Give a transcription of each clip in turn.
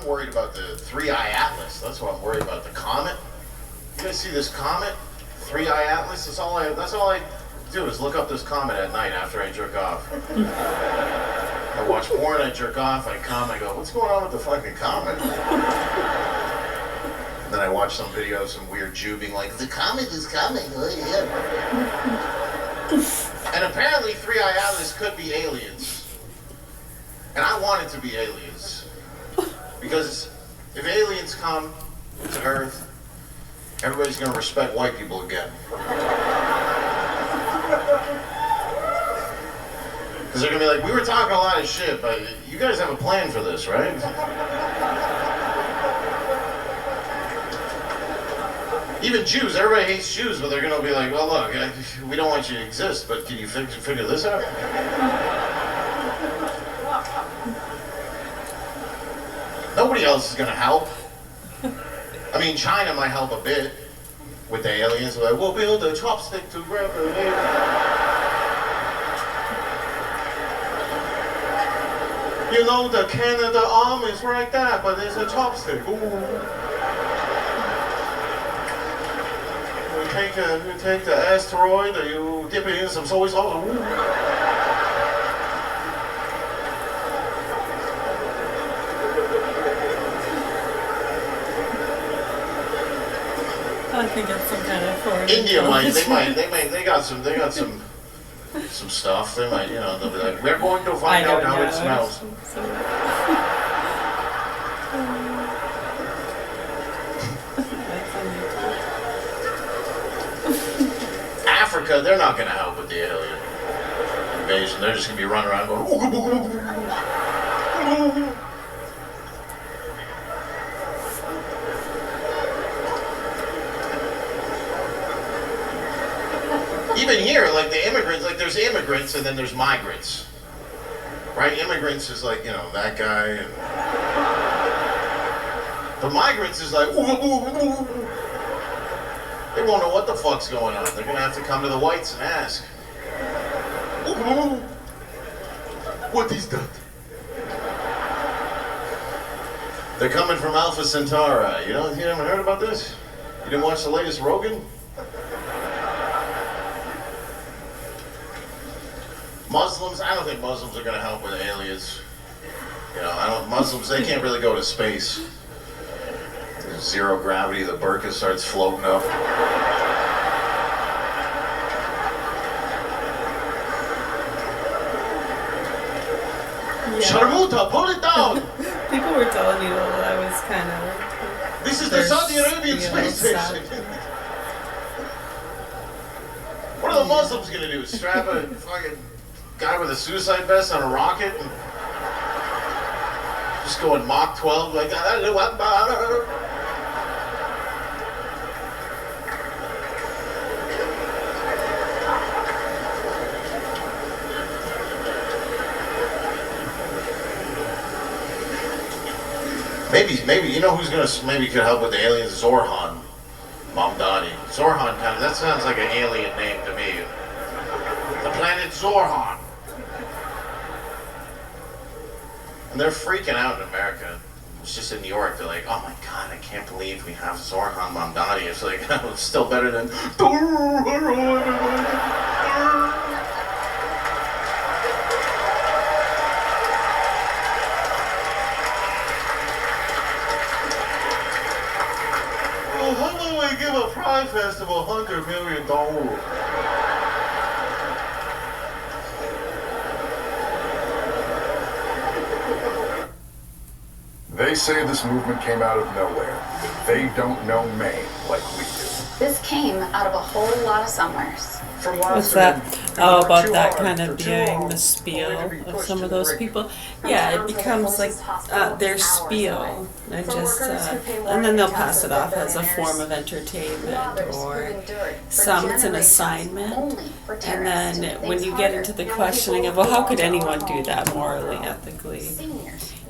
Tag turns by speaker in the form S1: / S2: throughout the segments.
S1: I'm worried about the 3-Eye Atlas. That's what I'm worried about. The comet. You guys see this comet? 3-Eye Atlas. That's all I do is look up this comet at night after I jerk off. I watch porn, I jerk off, I come, I go, what's going on with the fucking comet? Then I watch some video of some weird Jew being like, the comet is coming. Oh, yeah. And apparently 3-Eye Atlas could be aliens. And I want it to be aliens. Because if aliens come to Earth, everybody's going to respect white people again. Because they're going to be like, we were talking a lot of shit, but you guys have a plan for this, right? Even Jews, everybody hates Jews, but they're going to be like, well, look, we don't want you to exist, but can you figure this out? Nobody else is going to help. I mean, China might help a bit with the aliens. Like, we'll build a chopstick to grab the alien. You know, the Canada arm is right there, but there's a chopstick. Ooh. You take the asteroid, and you dip it in some soy sauce. Ooh.
S2: I think it's some kind of foreign.
S1: India they got some stuff. They might, you know, they'll be like, we're going to find out how it smells. Africa, they're not going to help with the alien invasion. They're just going to be running around going, ooga, booga, booga. Even here, like the immigrants, like there's immigrants and then there's migrants, right? Immigrants is like, you know, that guy, and the migrants is like, ooh, ooh, ooh. They won't know what the fuck's going on. They're gonna have to come to the whites and ask, ooh, ooh, what is that? They're coming from Alpha Centauri. You haven't heard about this? You didn't watch the latest Rogan? Muslims, I don't think Muslims are going to help with aliens. You know, Muslims, they can't really go to space. There's zero gravity, the burqa starts floating up. Yeah. Sharmuta, pull it down!
S2: People were telling you that I was kind of...
S1: This is the Saudi Arabian space station. What are the Muslims going to do? Strap a fucking guy with a suicide vest on a rocket and just going Mach 12 like that? Maybe you know who's gonna maybe could help with the aliens? Zorhan Mamdani. Zorhan that sounds like an alien name to me. The planet Zorhan. And they're freaking out in America. It's just in New York. They're like, oh my God, I can't believe we have Zorhan Mamdani. It's like, it's still better than. Well, how about we give a Pride Festival $100 million?
S3: They say this movement came out of nowhere. They don't know Maine like we do.
S4: This came out of a whole lot of somewheres.
S2: What's that? Oh, about that kind of being the spiel of some of those people. Yeah, it becomes like their spiel, and just and then they'll pass it off as a form of entertainment, or it's an assignment. And then when you get into the questioning of, well, how could anyone do that morally, ethically?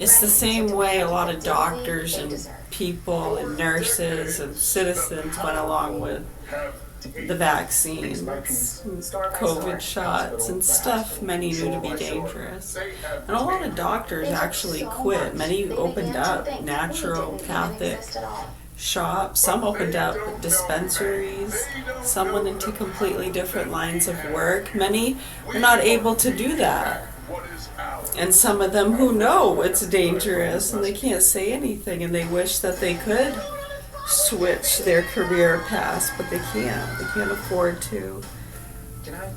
S2: It's the same way a lot of doctors and people and nurses and citizens went along with the vaccines, and COVID shots and stuff many knew to be dangerous. And a lot of doctors actually quit. Many opened up naturopathic shops. Some opened up dispensaries. Some went into completely different lines of work. Many were not able to do that. And some of them who know it's dangerous and they can't say anything and they wish that they could switch their career paths, but they can't. They can't afford to.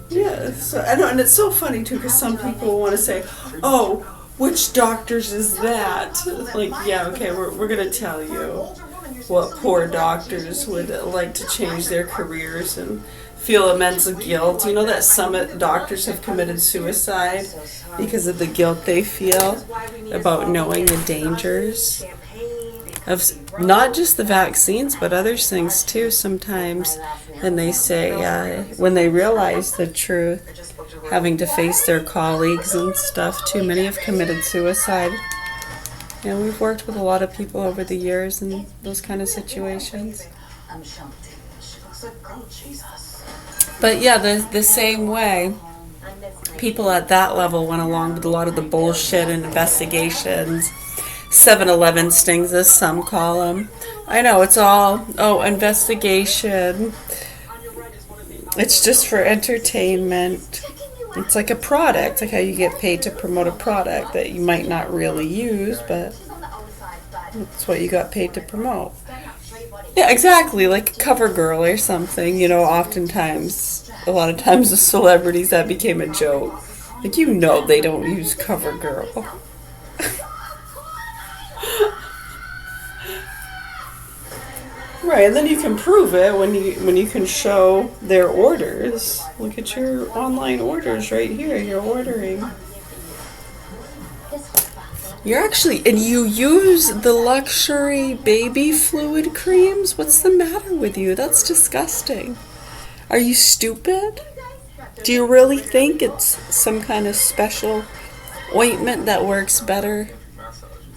S2: Yeah, so I know, and it's so funny too because some people want to say, "Oh, which doctors is that?" Like, yeah, okay, we're gonna tell you what poor doctors would like to change their careers and feel immense guilt. You know that some doctors have committed suicide because of the guilt they feel about knowing the dangers of not just the vaccines but other things too sometimes. And they say when they realize the truth, having to face their colleagues and stuff too, many have committed suicide. And we've worked with a lot of people over the years in those kind of situations. But yeah, the same way, people at that level went along with a lot of the bullshit and investigations. 7-Eleven stings, as some call them. I know, it's all, investigation. It's just for entertainment. It's like a product, like how you get paid to promote a product that you might not really use, but it's what you got paid to promote. Yeah, exactly, like CoverGirl or something, oftentimes, a lot of times the celebrities, that became a joke. Like, they don't use CoverGirl. Right, and then you can prove it when you can show their orders. Look at your online orders right here. You're ordering. You're actually, and you use the luxury baby fluid creams? What's the matter with you? That's disgusting. Are you stupid? Do you really think it's some kind of special ointment that works better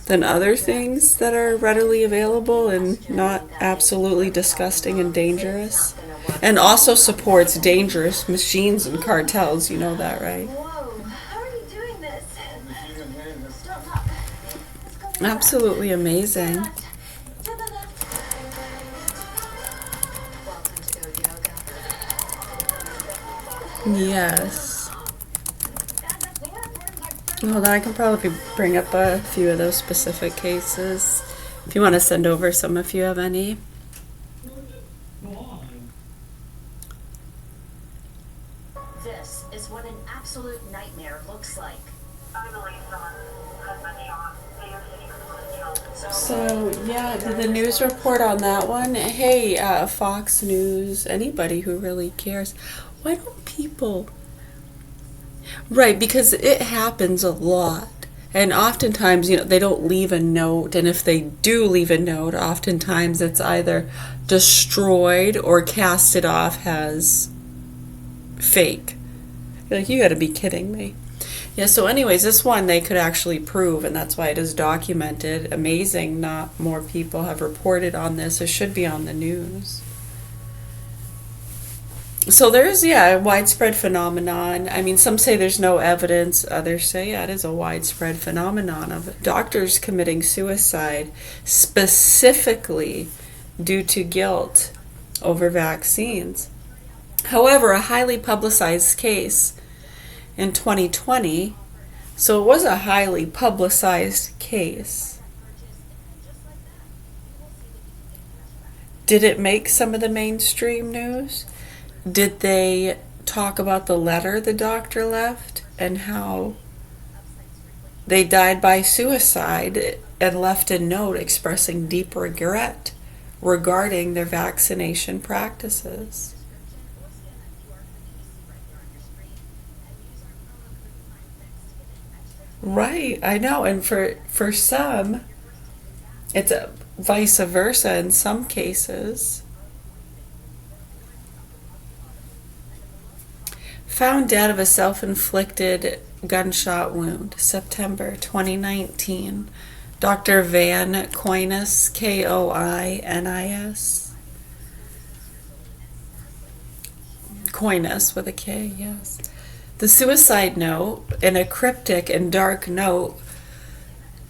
S2: than other things that are readily available and not absolutely disgusting and dangerous? And also supports dangerous machines and cartels, you know that, right? Absolutely amazing. Yes. Well, then I can probably bring up a few of those specific cases if you want to send over some if you have any.
S5: This is what an absolute nightmare looks like.
S2: So, yeah, did the news report on that one? Hey, Fox News, anybody who really cares, why don't people... Right, because it happens a lot. And oftentimes, they don't leave a note. And if they do leave a note, oftentimes it's either destroyed or casted off as fake. You're like, you gotta be kidding me. Yeah, so anyways, this one they could actually prove, and that's why it is documented. Amazing not more people have reported on this. It should be on the news. So there's, a widespread phenomenon. I mean, some say there's no evidence. Others say, it is a widespread phenomenon of doctors committing suicide specifically due to guilt over vaccines. However, a highly publicized case in 2020, so it was a highly publicized case. Did it make some of the mainstream news? Did they talk about the letter the doctor left and how they died by suicide and left a note expressing deep regret regarding their vaccination practices? Right, I know, and for some, it's vice versa in some cases. Found dead of a self-inflicted gunshot wound, September 2019. Dr. Van Koinis, Koinis. Coyness with a K, yes. The suicide note, in a cryptic and dark note,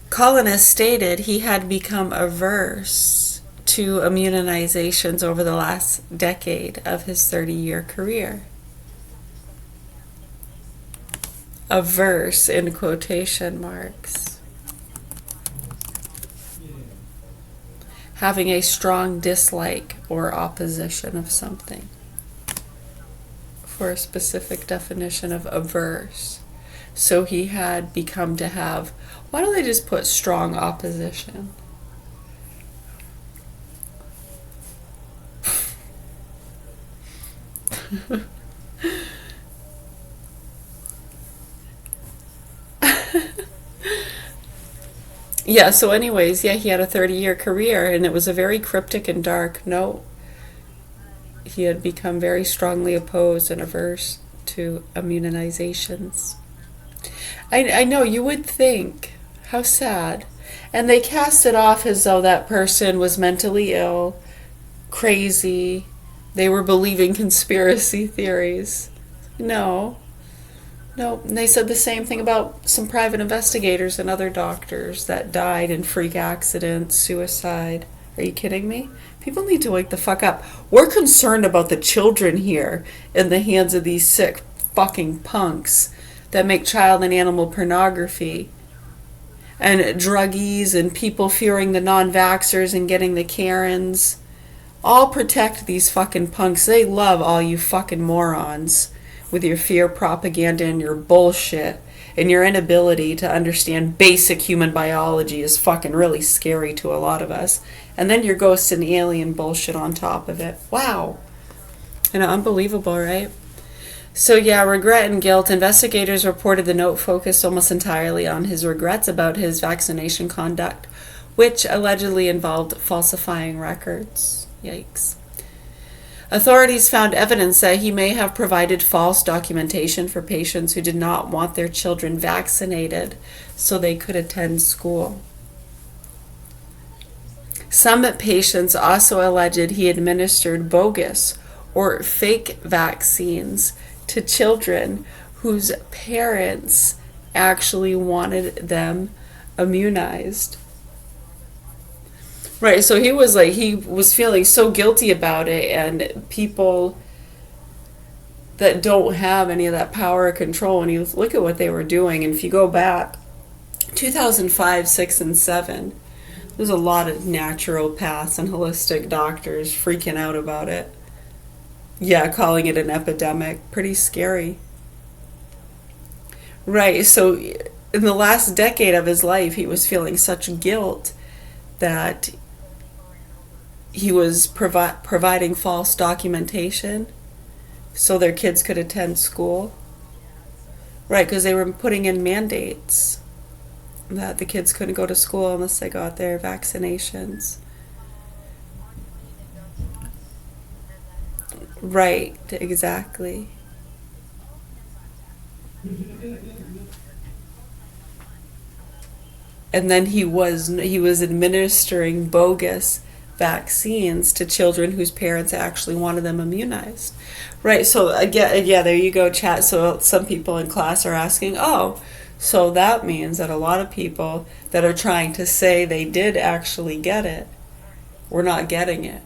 S2: Collinus stated he had become averse to immunizations over the last decade of his 30-year career. Averse in quotation marks. Having a strong dislike or opposition of something. For a specific definition of averse. So he had become to have, why don't they just put strong opposition? Yeah, so anyways, yeah, he had a 30-year career, and it was a very cryptic and dark note. He had become very strongly opposed and averse to immunizations. I know, you would think, how sad. And they cast it off as though that person was mentally ill, crazy, they were believing conspiracy theories. No. And they said the same thing about some private investigators and other doctors that died in freak accidents, suicide. Are you kidding me? People need to wake the fuck up. We're concerned about the children here in the hands of these sick fucking punks that make child and animal pornography. And druggies and people fearing the non-vaxxers and getting the Karens. All protect these fucking punks. They love all you fucking morons with your fear propaganda and your bullshit. And your inability to understand basic human biology is fucking really scary to a lot of us. And then your ghost and alien bullshit on top of it. Wow. And unbelievable, right? So yeah, regret and guilt. Investigators reported the note focused almost entirely on his regrets about his vaccination conduct, which allegedly involved falsifying records. Yikes. Authorities found evidence that he may have provided false documentation for patients who did not want their children vaccinated so they could attend school. Some patients also alleged he administered bogus or fake vaccines to children whose parents actually wanted them immunized. Right, so he was feeling so guilty about it, and people that don't have any of that power or control, and you look at what they were doing, and if you go back, 2005, 6, and 7, there's a lot of naturopaths and holistic doctors freaking out about it. Yeah, calling it an epidemic. Pretty scary. Right, so in the last decade of his life, he was feeling such guilt that he was providing false documentation so their kids could attend school. Right, because they were putting in mandates that the kids couldn't go to school unless they got their vaccinations. Right, exactly. And then he was administering bogus vaccines to children whose parents actually wanted them immunized. Right, so again, yeah, there you go, chat. So some people in class are asking, oh, so that means that a lot of people that are trying to say they did actually get it, we're not getting it.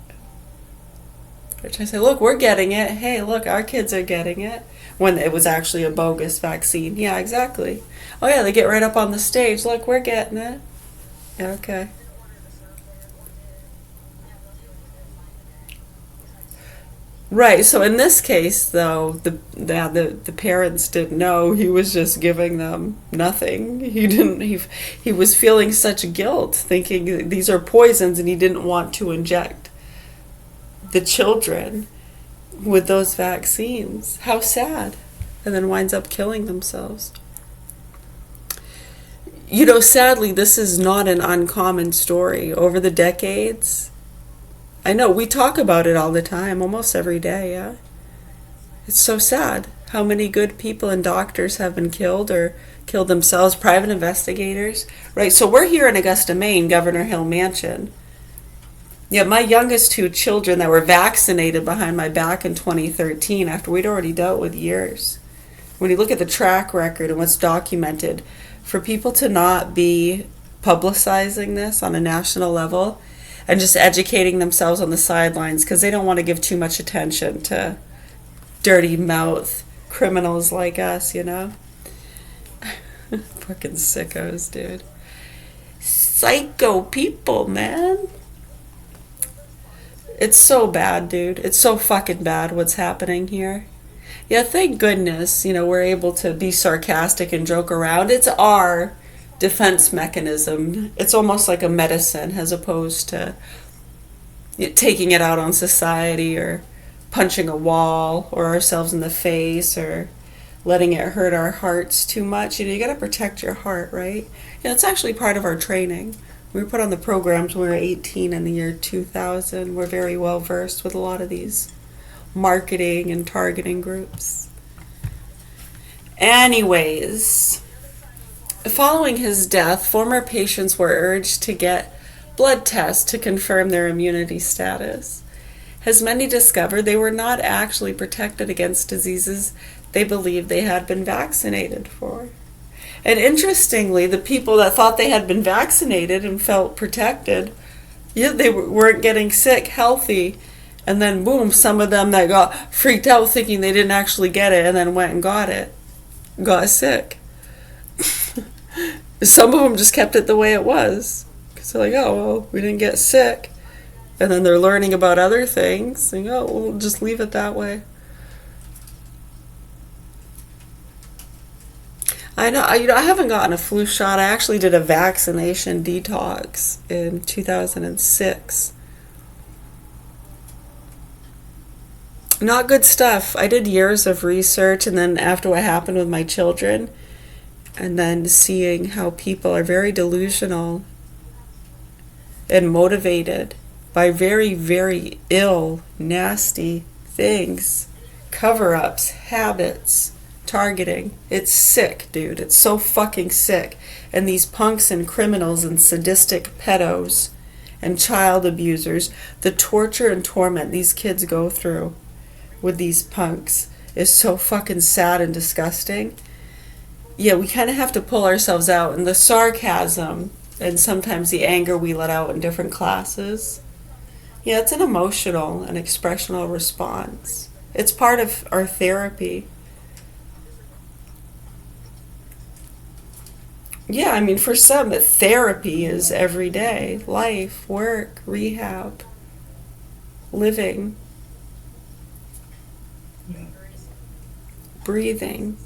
S2: Which I say, look, we're getting it. Hey, look, our kids are getting it. When it was actually a bogus vaccine. Yeah, exactly. Oh yeah, they get right up on the stage. Look, we're getting it. Yeah, okay. Right, so in this case, though, the parents didn't know. He was just giving them nothing. He was feeling such guilt, thinking these are poisons, and he didn't want to inject the children with those vaccines. How sad. And then winds up killing themselves. You know, sadly, this is not an uncommon story. Over the decades, I know, we talk about it all the time, almost every day, yeah? It's so sad how many good people and doctors have been killed or killed themselves, private investigators, right? So we're here in Augusta, Maine, Governor Hill Mansion. Yeah, my youngest two children that were vaccinated behind my back in 2013 after we'd already dealt with years. When you look at the track record and what's documented, for people to not be publicizing this on a national level and just educating themselves on the sidelines because they don't want to give too much attention to dirty mouth criminals like us, you know? Fucking sickos, dude. Psycho people, man. It's so bad, dude. It's so fucking bad what's happening here. Yeah, thank goodness, you know, we're able to be sarcastic and joke around. It's our defense mechanism. It's almost like a medicine as opposed to taking it out on society or punching a wall or ourselves in the face or letting it hurt our hearts too much. You know, you got to protect your heart, right? Yeah, it's actually part of our training. We were put on the programs when we were 18 in the year 2000. We're very well versed with a lot of these marketing and targeting groups. Anyways, following his death, former patients were urged to get blood tests to confirm their immunity status. As many discovered, they were not actually protected against diseases they believed they had been vaccinated for. And interestingly, the people that thought they had been vaccinated and felt protected, yeah, they weren't getting sick, healthy. And then boom, some of them that got freaked out thinking they didn't actually get it and then went and got sick. Some of them just kept it the way it was. Because they're like, oh, well, we didn't get sick. And then they're learning about other things. And oh, we'll just leave it that way. I know, I haven't gotten a flu shot. I actually did a vaccination detox in 2006. Not good stuff. I did years of research, and then after what happened with my children, and then seeing how people are very delusional and motivated by very, very ill, nasty things, cover-ups, habits, targeting. It's sick, dude. It's so fucking sick. And these punks and criminals and sadistic pedos and child abusers, the torture and torment these kids go through with these punks is so fucking sad and disgusting. Yeah, we kind of have to pull ourselves out, and the sarcasm and sometimes the anger we let out in different classes. Yeah, it's an emotional and expressional response. It's part of our therapy. Yeah, I mean, for some, therapy is every day. Life, work, rehab, living, breathing.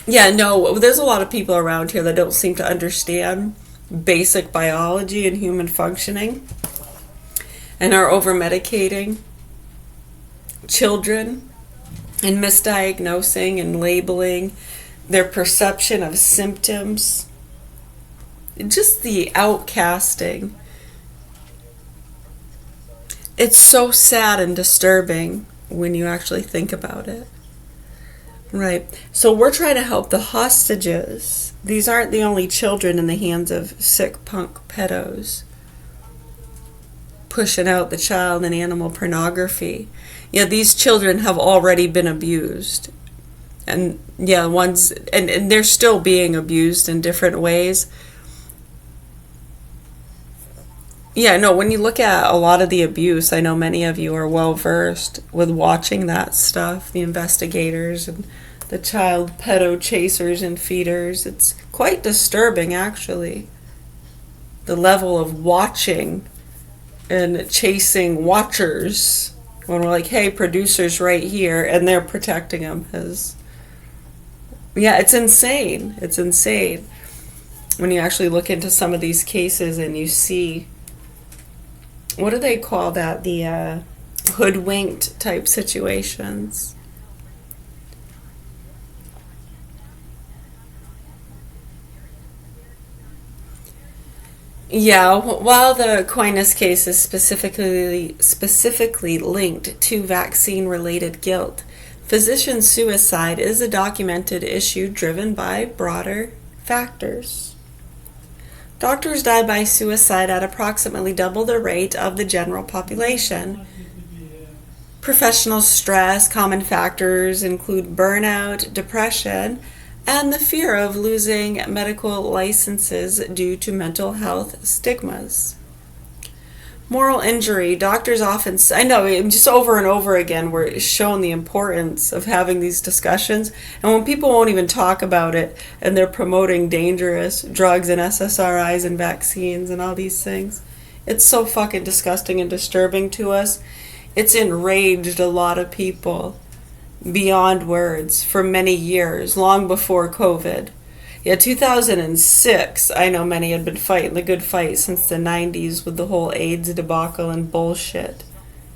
S2: Yeah, no, there's a lot of people around here that don't seem to understand basic biology and human functioning and are over-medicating children and misdiagnosing and labeling their perception of symptoms. Just the outcasting. It's so sad and disturbing when you actually think about it. Right. So we're trying to help the hostages. These aren't the only children in the hands of sick punk pedos pushing out the child and animal pornography. Yeah, these children have already been abused. And yeah, and they're still being abused in different ways. Yeah, no, when you look at a lot of the abuse, I know many of you are well versed with watching that stuff, the investigators and the child pedo chasers and feeders. It's quite disturbing, actually. The level of watching and chasing watchers when we're like, hey, producer's right here, and they're protecting them. Yeah, it's insane. It's insane when you actually look into some of these cases and you see, what do they call that? The hoodwinked type situations. Yeah, while the Aquinas case is specifically linked to vaccine-related guilt, physician suicide is a documented issue driven by broader factors. Doctors die by suicide at approximately double the rate of the general population. Professional stress, common factors include burnout, depression, and the fear of losing medical licenses due to mental health stigmas. Moral injury. Doctors often, I know, just over and over again, we're shown the importance of having these discussions. And when people won't even talk about it and they're promoting dangerous drugs and SSRIs and vaccines and all these things, it's so fucking disgusting and disturbing to us. It's enraged a lot of people beyond words for many years, long before COVID. Yeah, 2006, I know many had been fighting the good fight since the 90s with the whole AIDS debacle and bullshit,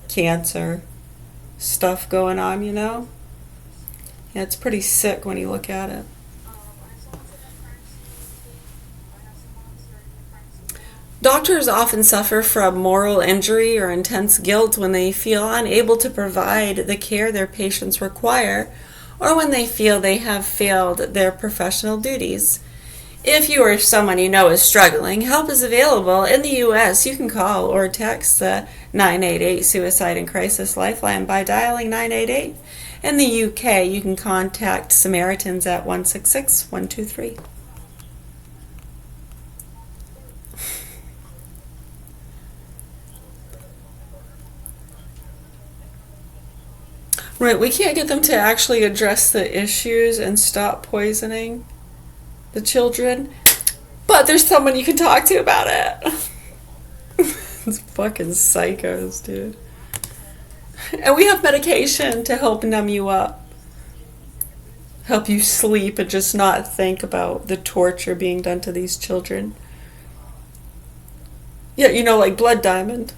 S2: cancer stuff going on, you know? Yeah, it's pretty sick when you look at it. Doctors often suffer from moral injury or intense guilt when they feel unable to provide the care their patients require, or when they feel they have failed their professional duties. If you or someone you know is struggling, help is available. In the U.S., you can call or text the 988 Suicide and Crisis Lifeline by dialing 988. In the U.K., you can contact Samaritans at 166 123. Right, we can't get them to actually address the issues and stop poisoning the children, but there's someone you can talk to about it. It's fucking psychos, dude. And we have medication to help numb you up, help you sleep and just not think about the torture being done to these children. Yeah, you know, like Blood Diamond.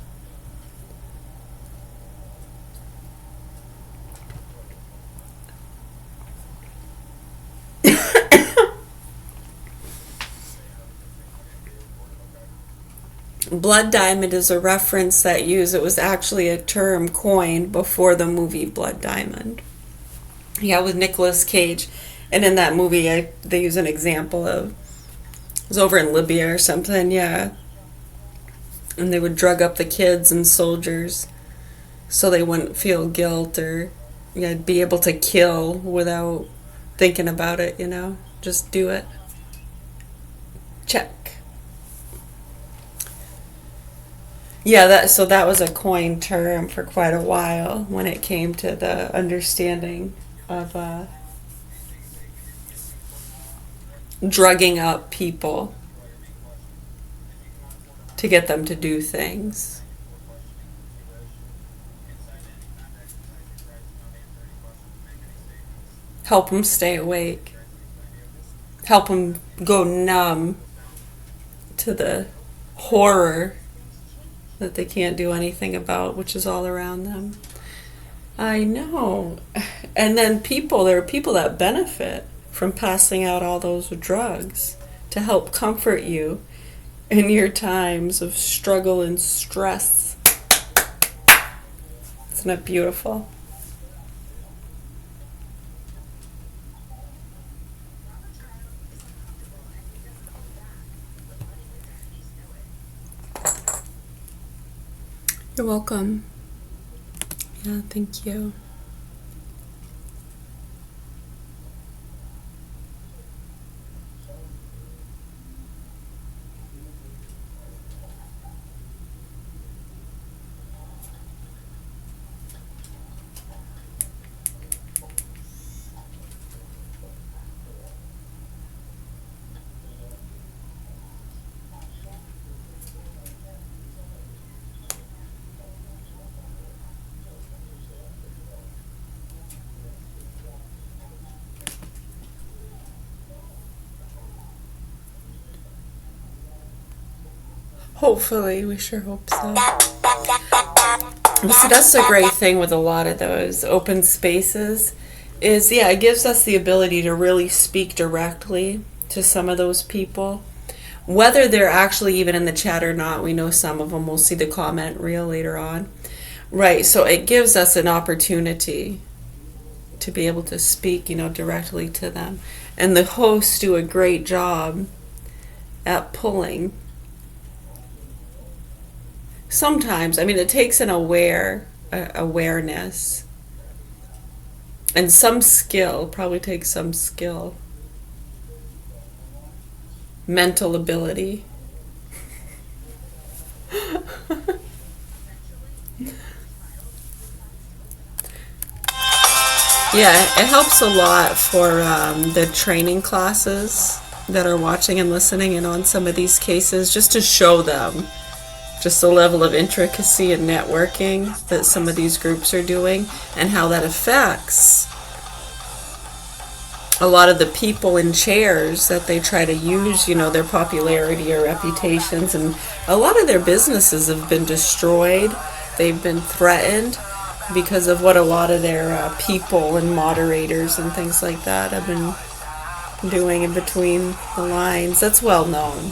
S2: Blood Diamond is a reference that it was actually a term coined before the movie Blood Diamond. Yeah, with Nicolas Cage. And in that movie, they use an example of, it was over in Libya or something, yeah. And they would drug up the kids and soldiers so they wouldn't feel guilt or be able to kill without thinking about it, you know. Just do it. Check. Yeah, that was a coined term for quite a while when it came to the understanding of drugging up people to get them to do things. Help them stay awake. Help them go numb to the horror that they can't do anything about, which is all around them. I know. And then there are people that benefit from passing out all those drugs to help comfort you in your times of struggle and stress. Isn't it beautiful? You're welcome. Yeah, thank you. Hopefully, we sure hope so. So that's the great thing with a lot of those open spaces is, it gives us the ability to really speak directly to some of those people. Whether they're actually even in the chat or not, we know some of them. We'll see the comment reel later on. Right, so it gives us an opportunity to be able to speak, directly to them. And the hosts do a great job at pulling. Sometimes, I mean, it takes an awareness and some skill, probably takes some skill, mental ability. Yeah, it helps a lot for the training classes that are watching and listening in on some of these cases, just to show them just the level of intricacy and networking that some of these groups are doing and how that affects a lot of the people in chairs that they try to use, you know, their popularity or reputations. And a lot of their businesses have been destroyed. They've been threatened because of what a lot of their people and moderators and things like that have been doing in between the lines. That's well known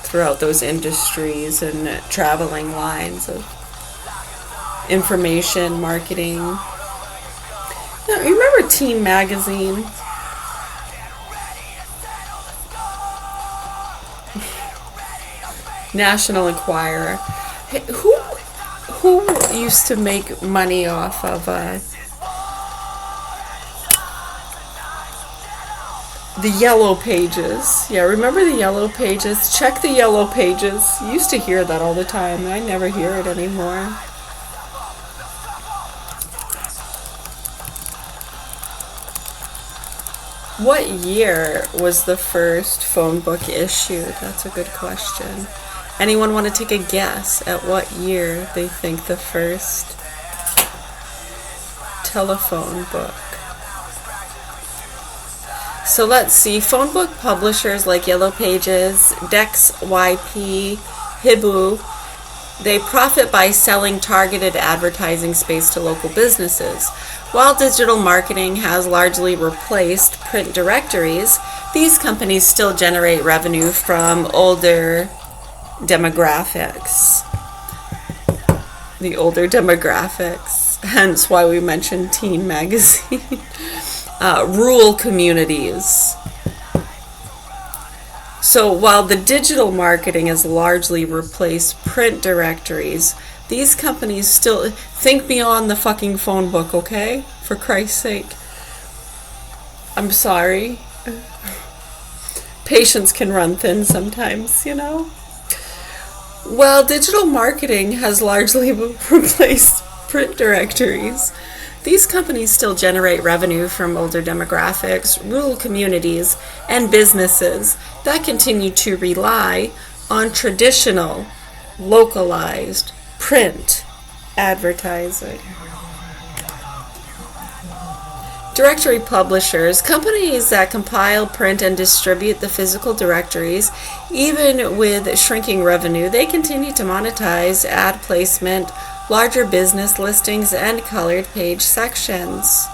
S2: throughout those industries and traveling lines of information, marketing. Now, you remember Teen Magazine? National Enquirer. Hey, who used to make money off of the Yellow Pages? Yeah, remember the Yellow Pages? Check the Yellow Pages. You used to hear that all the time. I never hear it anymore. What year was the first phone book issued? That's a good question. Anyone want to take a guess at what year they think the first telephone book? So let's see. Phone book publishers like Yellow Pages, Dex YP, Hibu, they profit by selling targeted advertising space to local businesses. While digital marketing has largely replaced print directories, these companies still generate revenue from older demographics. The older demographics, hence why we mentioned Teen Magazine. Rural communities. So while the digital marketing has largely replaced print directories, these companies still think beyond the fucking phone book, okay? For Christ's sake. I'm sorry. Patience can run thin sometimes, you know? While digital marketing has largely replaced print directories, these companies still generate revenue from older demographics, rural communities, and businesses that continue to rely on traditional, localized print advertising. Directory publishers, companies that compile, print, and distribute the physical directories, even with shrinking revenue, they continue to monetize ad placement, larger business listings, and colored page sections.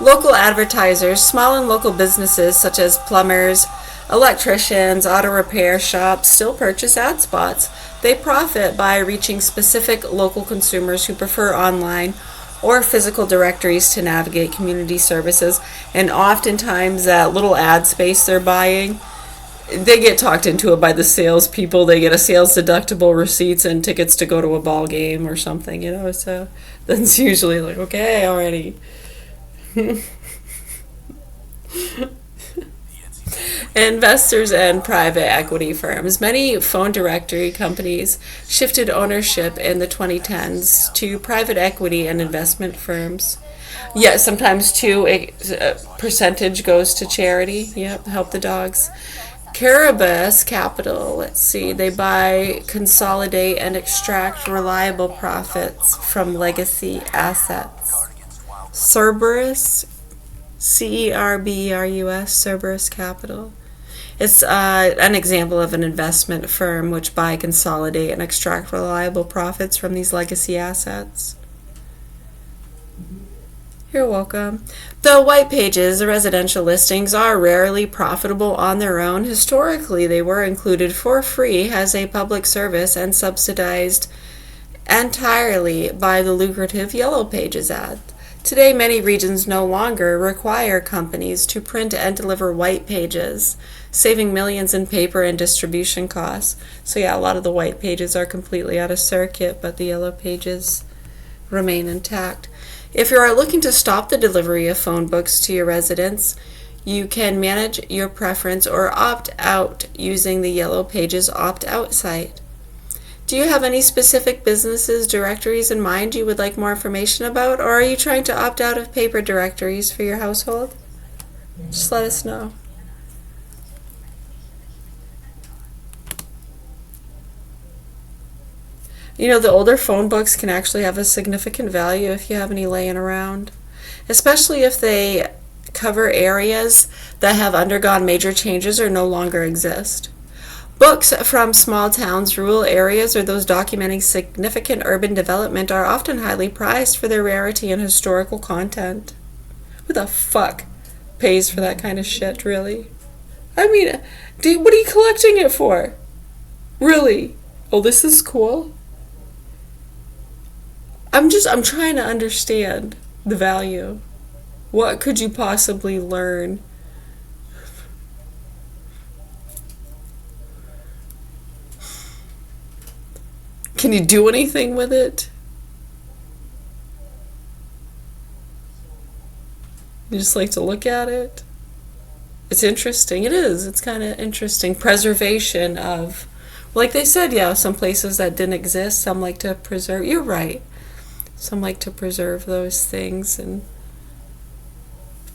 S2: Local advertisers, small and local businesses such as plumbers, electricians, auto repair shops still purchase ad spots. They profit by reaching specific local consumers who prefer online or physical directories to navigate community services, and oftentimes that little ad space they're buying, they get talked into it by the salespeople. They get a sales deductible, receipts, and tickets to go to a ball game or something, you know, so that's usually like, okay, already. Investors and private equity firms. Many phone directory companies shifted ownership in the 2010s to private equity and investment firms. Yeah, sometimes too, a percentage goes to charity. Yep, help the dogs. Caribous Capital, let's see, they buy, consolidate, and extract reliable profits from legacy assets. Cerberus, Cerberus, Cerberus Capital. It's an example of an investment firm which buy, consolidate, and extract reliable profits from these legacy assets. You're welcome. The white pages, the residential listings, are rarely profitable on their own. Historically, they were included for free as a public service and subsidized entirely by the lucrative Yellow Pages ad. Today, many regions no longer require companies to print and deliver white pages, saving millions in paper and distribution costs. So yeah, a lot of the white pages are completely out of circuit, but the yellow pages remain intact. If you are looking to stop the delivery of phone books to your residents, you can manage your preference or opt out using the Yellow Pages opt-out site. Do you have any specific businesses directories in mind you would like more information about, or are you trying to opt out of paper directories for your household? Just let us know. You know, the older phone books can actually have a significant value if you have any laying around, especially if they cover areas that have undergone major changes or no longer exist. Books from small towns, rural areas, or those documenting significant urban development are often highly prized for their rarity and historical content. Who the fuck pays for that kind of shit, really? I mean, what are you collecting it for? Really? Oh, this is cool. I'm trying to understand the value. What could you possibly learn? Can you do anything with it? You just like to look at it? It's interesting. It is. It's kind of interesting. Preservation of, like they said, yeah, some places that didn't exist, some like to preserve. You're right. Some like to preserve those things, and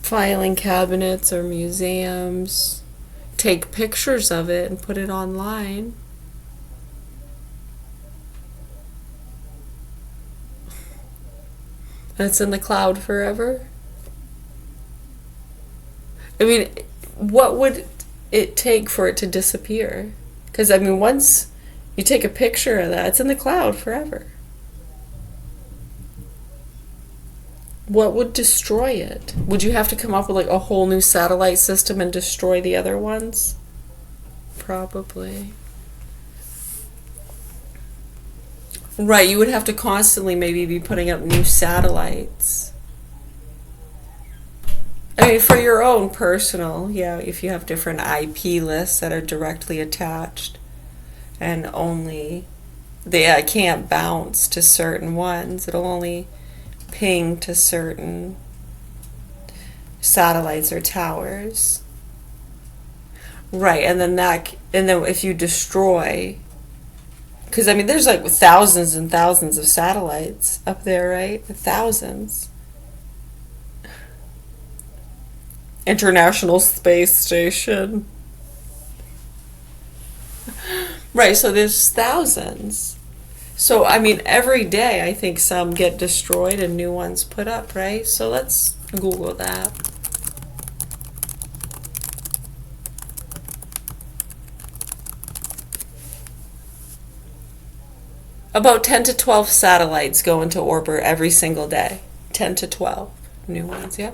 S2: filing cabinets or museums take pictures of it and put it online. And it's in the cloud forever. I mean, what would it take for it to disappear? Because, I mean, once you take a picture of that, it's in the cloud forever. What would destroy it? Would you have to come up with like a whole new satellite system and destroy the other ones? Probably. Right, you would have to constantly maybe be putting up new satellites. I mean, for your own personal, yeah, if you have different IP lists that are directly attached and only they can't bounce to certain ones, it'll only ping to certain satellites or towers. Right, and then if you destroy, because I mean there's like thousands and thousands of satellites up there, right? Thousands. International Space Station. Right, so there's thousands. So, I mean, every day I think some get destroyed and new ones put up, right? So let's Google that. About 10 to 12 satellites go into orbit every single day. 10 to 12 new ones, yeah.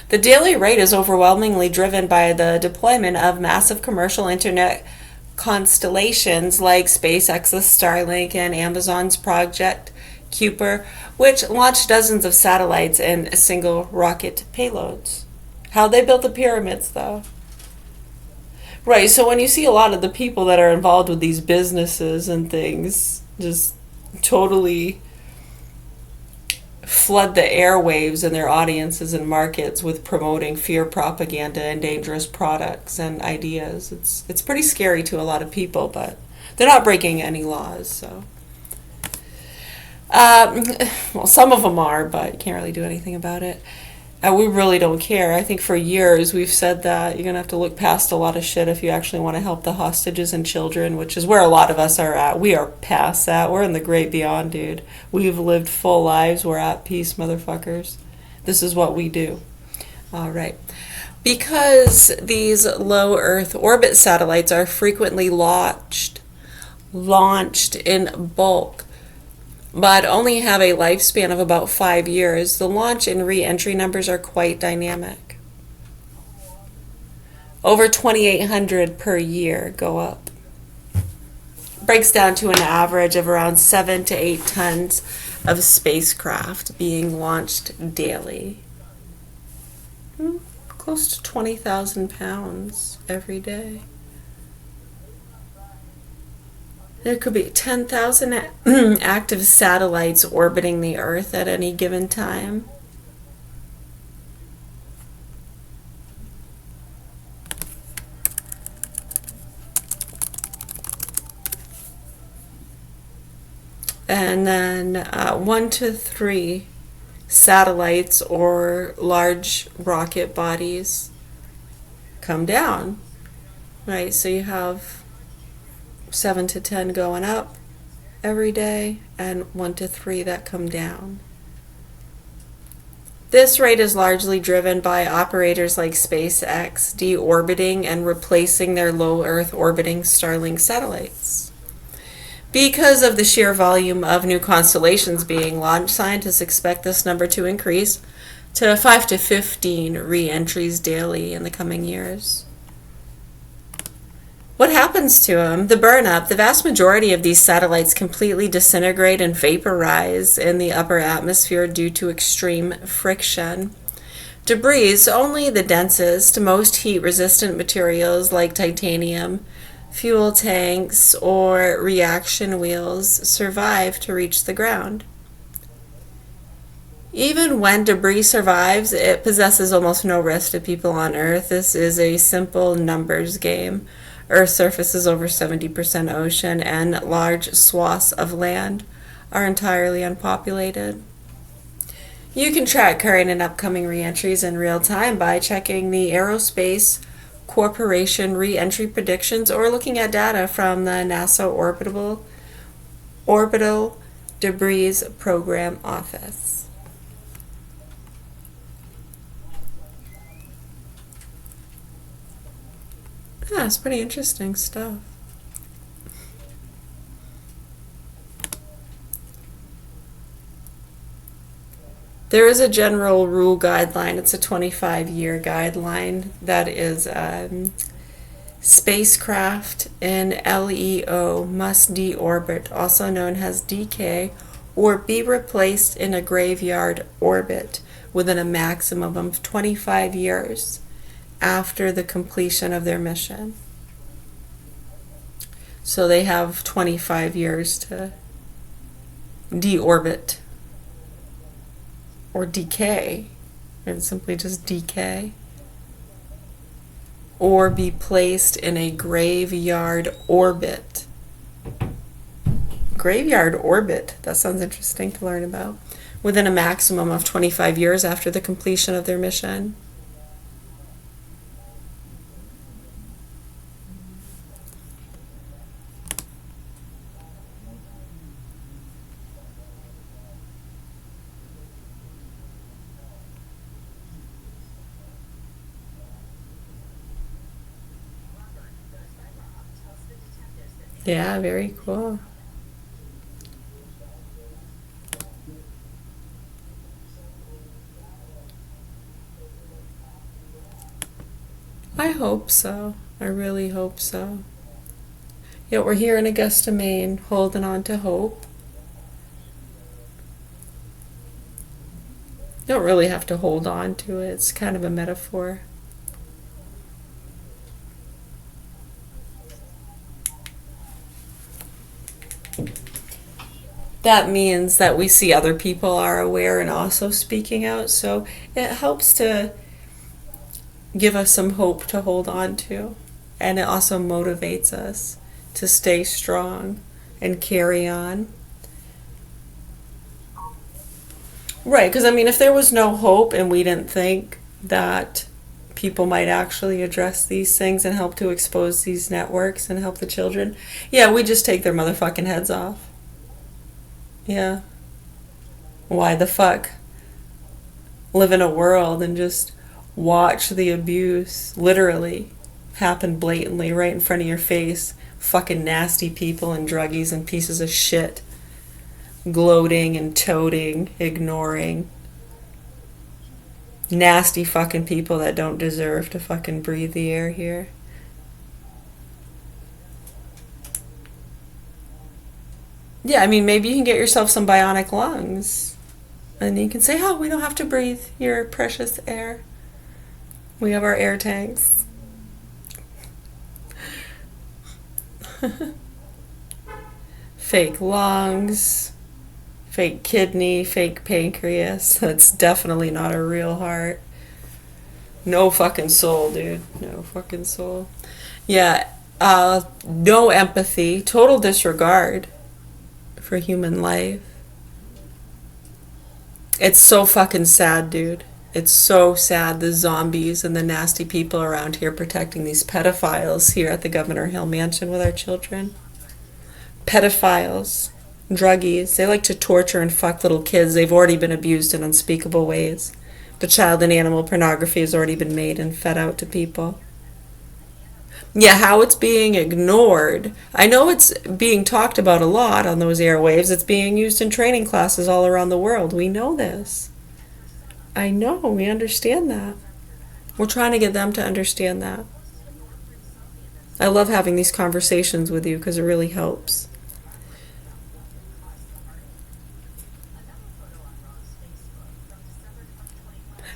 S2: The daily rate is overwhelmingly driven by the deployment of massive commercial internet constellations like SpaceX's Starlink and Amazon's Project Kuiper, which launch dozens of satellites and single rocket payloads. How they built the pyramids, though. Right, so when you see a lot of the people that are involved with these businesses and things just totally flood the airwaves and their audiences and markets with promoting fear propaganda and dangerous products and ideas. It's pretty scary to a lot of people, but they're not breaking any laws, so. Well, some of them are, but you can't really do anything about it. We really don't care. I think for years we've said that you're going to have to look past a lot of shit if you actually want to help the hostages and children, which is where a lot of us are at. We are past that. We're in the great beyond, dude. We've lived full lives. We're at peace, motherfuckers. This is what we do. All right. Because these low Earth orbit satellites are frequently launched in bulk, but only have a lifespan of about 5 years, the launch and re-entry numbers are quite dynamic. Over 2,800 per year go up. breaks down to an average of around 7 to 8 tons of spacecraft being launched daily. Close to 20,000 pounds every day. There could be 10,000 active satellites orbiting the Earth at any given time. And then 1 to 3 satellites or large rocket bodies come down, right? So you have 7 to 10 going up every day and 1 to 3 that come down. This rate is largely driven by operators like SpaceX deorbiting and replacing their low Earth orbiting Starlink satellites. Because of the sheer volume of new constellations being launched, scientists expect this number to increase to 5 to 15 re-entries daily in the coming years. What happens to them? The burn-up. The vast majority of these satellites completely disintegrate and vaporize in the upper atmosphere due to extreme friction. Debris, only the densest, most heat-resistant materials like titanium, fuel tanks, or reaction wheels survive to reach the ground. Even when debris survives, it possesses almost no risk to people on Earth. This is a simple numbers game. Earth's surface is over 70% ocean, and large swaths of land are entirely unpopulated. You can track current and upcoming re-entries in real time by checking the Aerospace Corporation re-entry predictions or looking at data from the NASA Orbital Debris Program Office. Yeah, it's pretty interesting stuff. There is a general rule guideline. It's a 25-year guideline that is spacecraft in LEO must deorbit, also known as decay, or be replaced in a graveyard orbit within a maximum of 25 years after the completion of their mission. So they have 25 years to deorbit. Or decay, and simply just decay, or be placed in a graveyard orbit. Graveyard orbit, that sounds interesting to learn about. Within a maximum of 25 years after the completion of their mission. Yeah, very cool. I hope so. I really hope so. Yeah, we're here in Augusta, Maine, holding on to hope. You don't really have to hold on to it. It's kind of a metaphor. That means that we see other people are aware and also speaking out, so it helps to give us some hope to hold on to, and it also motivates us to stay strong and carry on. Right, because I mean, if there was no hope and we didn't think that people might actually address these things and help to expose these networks and help the children, yeah, we just take their motherfucking heads off. Yeah. Why the fuck live in a world and just watch the abuse literally happen blatantly right in front of your face? Fucking nasty people and druggies and pieces of shit gloating and toting, ignoring. Nasty fucking people that don't deserve to fucking breathe the air here. Yeah, I mean, maybe you can get yourself some bionic lungs. And you can say, oh, we don't have to breathe your precious air. We have our air tanks. Fake lungs, fake kidney, fake pancreas. That's definitely not a real heart. No fucking soul, dude. No fucking soul. Yeah, no empathy, total disregard for human life. It's so fucking sad, dude. It's so sad, the zombies and the nasty people around here protecting these pedophiles here at the Governor Hill Mansion with our children. Pedophiles, druggies, they like to torture and fuck little kids. They've already been abused in unspeakable ways. The child and animal pornography has already been made and fed out to people. Yeah, how it's being ignored. I know it's being talked about a lot on those airwaves. It's being used in training classes all around the world. We know this. I know, we understand that. We're trying to get them to understand that. I love having these conversations with you because it really helps.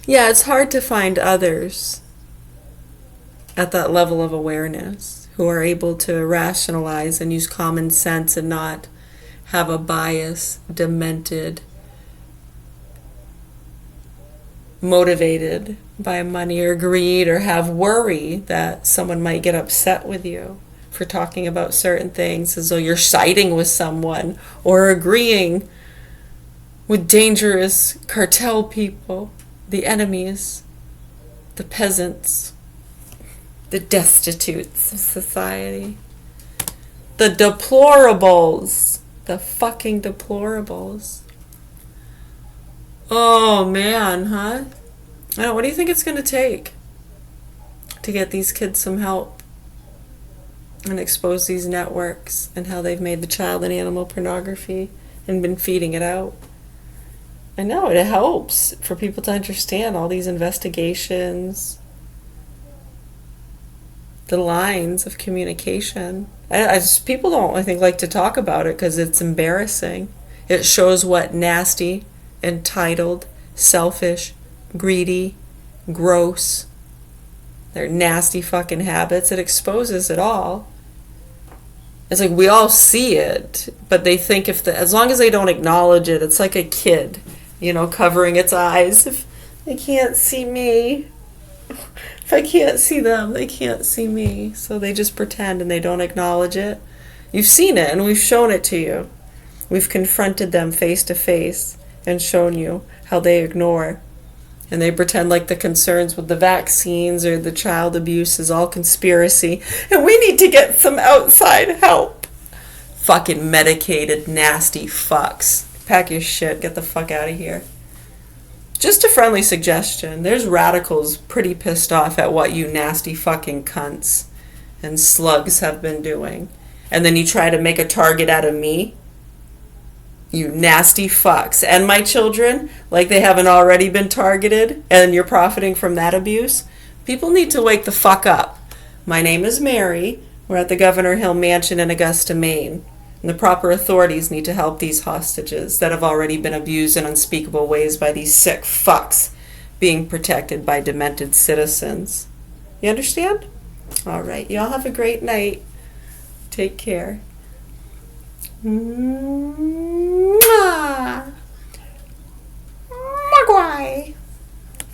S2: Yeah, it's hard to find others at that level of awareness who are able to rationalize and use common sense and not have a bias, demented, motivated by money or greed, or have worry that someone might get upset with you for talking about certain things as though you're siding with someone or agreeing with dangerous cartel people, the enemies, the peasants, the destitutes of society, the deplorables, the fucking deplorables. Oh man, huh? I don't, what do you think it's going to take to get these kids some help and expose these networks and how they've made the child and animal pornography and been feeding it out? I know it helps for people to understand all these investigations, the lines of communication. I just, people don't, I think, like to talk about it because it's embarrassing. It shows what nasty, entitled, selfish, greedy, gross, their nasty fucking habits. It exposes it all. It's like we all see it, but they think as long as they don't acknowledge it, it's like a kid, covering its eyes. If they can't see me, if I can't see them, they can't see me. So they just pretend and they don't acknowledge it. You've seen it and we've shown it to you. We've confronted them face to face and shown you how they ignore. And they pretend like the concerns with the vaccines or the child abuse is all conspiracy. And we need to get some outside help. Fucking medicated, nasty fucks. Pack your shit. Get the fuck out of here. Just a friendly suggestion. There's radicals pretty pissed off at what you nasty fucking cunts and slugs have been doing. And then you try to make a target out of me? You nasty fucks. And my children, like they haven't already been targeted, and you're profiting from that abuse? People need to wake the fuck up. My name is Mary. We're at the Governor Hill Mansion in Augusta, Maine. And the proper authorities need to help these hostages that have already been abused in unspeakable ways by these sick fucks being protected by demented citizens. You understand? All right. Y'all have a great night. Take care. Mwah.